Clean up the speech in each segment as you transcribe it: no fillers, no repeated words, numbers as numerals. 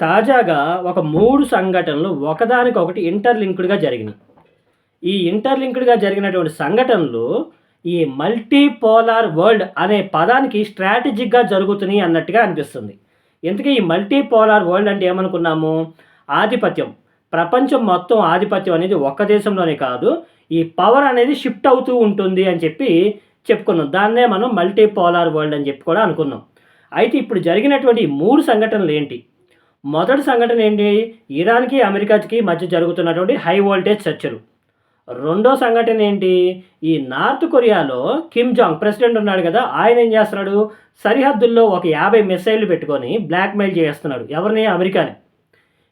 తాజాగా ఒక 3 సంఘటనలు ఒకదానికొకటి ఇంటర్‌లింక్డ్‌గా జరిగినాయి. ఈ ఇంటర్‌లింక్డ్‌గా జరిగినటువంటి సంఘటనలు ఈ మల్టీ పోలార్ వరల్డ్ అనే పదానికి స్ట్రాటజిక్‌గా జరుగుతున్నాయి అన్నట్టుగా అనిపిస్తుంది. ఇంతకీ ఈ మల్టీ పోలార్ వరల్డ్ అంటే ఏమనుకున్నాము? ఆధిపత్యం. ప్రపంచం మొత్తం ఆధిపత్యం అనేది ఒక్క దేశంలోనే కాదు. ఈ పవర్ అనేది షిఫ్ట్ అవుతూ ఉంటుంది అని చెప్పి చెప్పుకున్నాం. దాన్నే మనం మల్టీ పోలార్ వరల్డ్ అని చెప్పి కూడా అనుకున్నాం. అయితే ఇప్పుడు జరిగినటువంటి ఈ 3 సంఘటనలేంటి? మొదటి సంఘటన ఏంటి? ఇరాన్‌కి, అమెరికాకి మధ్య జరుగుతున్నటువంటి హై వోల్టేజ్ చర్చలు. రెండో సంఘటన ఏంటి? ఈ నార్త్ కొరియాలో కిమ్ జాంగ్ ప్రెసిడెంట్ ఉన్నాడు కదా! ఆయన ఏం చేస్తున్నాడు? సరిహద్దుల్లో ఒక 50 మిస్సైల్‌లు పెట్టుకొని బ్లాక్‌మెయిల్ చేస్తున్నాడు. ఎవరిని? అమెరికాని.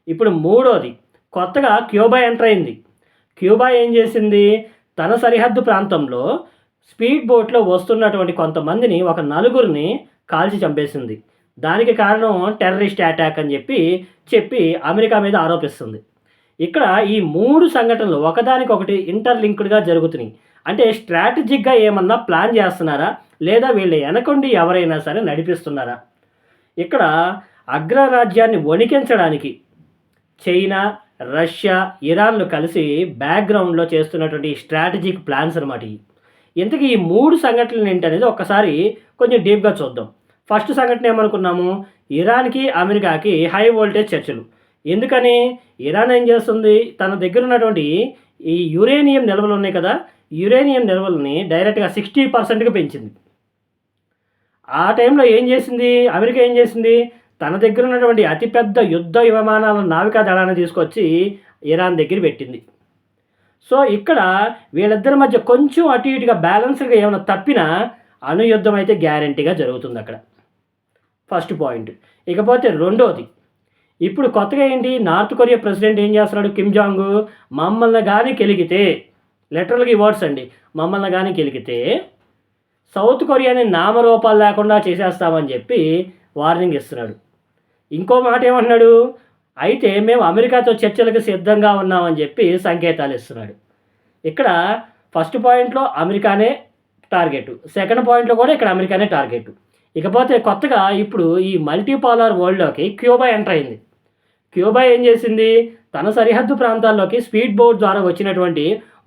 ఇప్పుడు మూడోది కొత్తగా క్యూబా ఎంటర్ అయింది. క్యూబా ఏం చేసింది? తన సరిహద్దు ప్రాంతంలో స్పీడ్ బోట్‌లో వస్తున్నటువంటి కొంతమందిని ఒక నలుగురిని కాల్చి చంపేసింది. దానికి కారణం టెర్రరిస్ట్ అటాక్ అని చెప్పి అమెరికా మీద ఆరోపిస్తుంది. ఇక్కడ ఈ 3 సంఘటనలు ఒకదానికొకటి ఇంటర్‌లింక్డ్‌గా జరుగుతున్నాయి. అంటే స్ట్రాటజిక్‌గా ఏమన్నా ప్లాన్ చేస్తున్నారా? లేదా వీళ్ళ వెనకుండి ఎవరైనా సరే నడిపిస్తున్నారా? ఇక్కడ అగ్రరాజ్యాన్ని వణికించడానికి చైనా, రష్యా, ఇరాన్‌లు కలిసి బ్యాక్‌గ్రౌండ్‌లో చేస్తున్నటువంటి స్ట్రాటజిక్ ప్లాన్స్ అనమాట ఇయి. ఇంతకీ ఈ 3 సంఘటనలు ఏంటనేది ఒక్కసారి కొంచెం డీప్‌గా చూద్దాం. ఫస్ట్ సంఘటన ఏమనుకున్నాము? ఇరాన్‌కి, అమెరికాకి హై వోల్టేజ్ చర్చలు. ఎందుకని? ఇరాన్ ఏం చేస్తుంది? తన దగ్గర ఉన్నటువంటి ఈ యురేనియం నిల్వలు ఉన్నాయి కదా! యురేనియం నిల్వలని డైరెక్ట్‌గా 60%కి పెంచింది. ఆ టైంలో ఏం చేసింది? అమెరికా ఏం చేసింది? తన దగ్గర ఉన్నటువంటి అతిపెద్ద యుద్ధ విమానాల నావికా దళాన్ని తీసుకొచ్చి ఇరాన్ దగ్గర పెట్టింది. సో, ఇక్కడ వీళ్ళిద్దరి మధ్య కొంచెం అటు ఇటుగా బ్యాలెన్స్‌గా ఏమైనా తప్పినా అణుయుద్ధం అయితే గ్యారంటీగా జరుగుతుందక్కడ. First point. ఇకపోతే రెండోది, ఇప్పుడు కొత్తగా ఏంటి నార్త్ కొరియా ప్రెసిడెంట్ ఏం చేస్తున్నాడు కిమ్ జాంగ్, మమ్మల్ని గాని కెలికితే లిటరల్‌గా ఈ వర్డ్స్ అండి. మమ్మల్ని గాని కెలికితే సౌత్ కొరియాని నామరూపాలు లేకుండా చేసేస్తామని చెప్పి వార్నింగ్ ఇస్తున్నాడు. ఇంకో మాట ఏమంటున్నాడు? అయితే మేము అమెరికాతో చర్చలకు సిద్ధంగా ఉన్నామని చెప్పి సంకేతాలు ఇస్తున్నాడు. ఇక్కడ ఫస్ట్ పాయింట్‌లో అమెరికానే టార్గెట్. సెకండ్ పాయింట్‌లో కూడా ఇక్కడ అమెరికానే టార్గెట్. ఇకపోతే కొత్తగా ఇప్పుడు ఈ మల్టీపోలార్ వరల్డ్‌లోకి క్యూబా ఎంటర్ అయింది. క్యూబా ఏం చేసింది? తన సరిహద్దు ప్రాంతాల్లోకి స్పీడ్ బోట్ ద్వారా వచ్చినటువంటి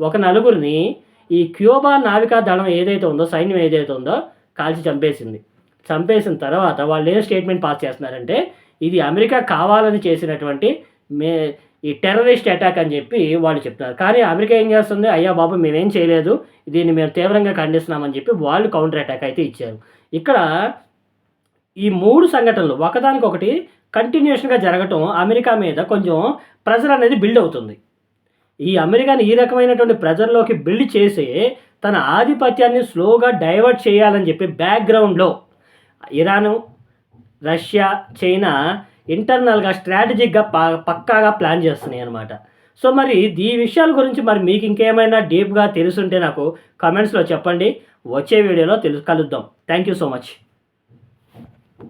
ఒక నలుగురిని ఈ క్యూబా నావికా దళం ఏదైతే ఉందో, సైన్యం ఏదైతే ఉందో కాల్చి చంపేసింది. చంపేసిన తర్వాత వాళ్ళు ఏం స్టేట్మెంట్ పాస్ చేస్తున్నారంటే, ఇది అమెరికా కావాలని చేసినటువంటి మే ఈ టెర్రరిస్ట్ అటాక్ అని చెప్పి వాళ్ళు చెప్తున్నారు. కానీ అమెరికా ఏం చేస్తుంది? అయ్యా బాబు మేమేం చేయలేదు. దీన్ని మేము తీవ్రంగా ఖండిస్తున్నామని చెప్పి వాళ్ళు కౌంటర్ అటాక్ అయితే ఇచ్చారు. ఇక్కడ ఈ 3 సంఘటనలు ఒకదానికొకటి కంటిన్యూషన్‌గా జరగటం అమెరికా మీద కొంచెం ప్రెషర్ అనేది బిల్డ్ అవుతుంది. ఈ అమెరికాని ఈ రకమైనటువంటి ప్రెషర్‌లోకి బిల్డ్ చేసి తన ఆధిపత్యాన్ని స్లోగా డైవర్ట్ చేయాలని చెప్పి బ్యాక్‌గ్రౌండ్‌లో ఇరాను, రష్యా, చైనా ఇంటర్నల్‌గా స్ట్రాటజిక్‌గా పక్కాగా ప్లాన్ చేస్తున్నాయన్నమాట. సో, మరి ఈ విషయాల గురించి మరి మీకు ఇంకేమైనా డీప్‌గా తెలుసుంటే నాకు కామెంట్స్‌లో చెప్పండి. వచ్చే వీడియోలో కలుద్దాం. Thank you so much.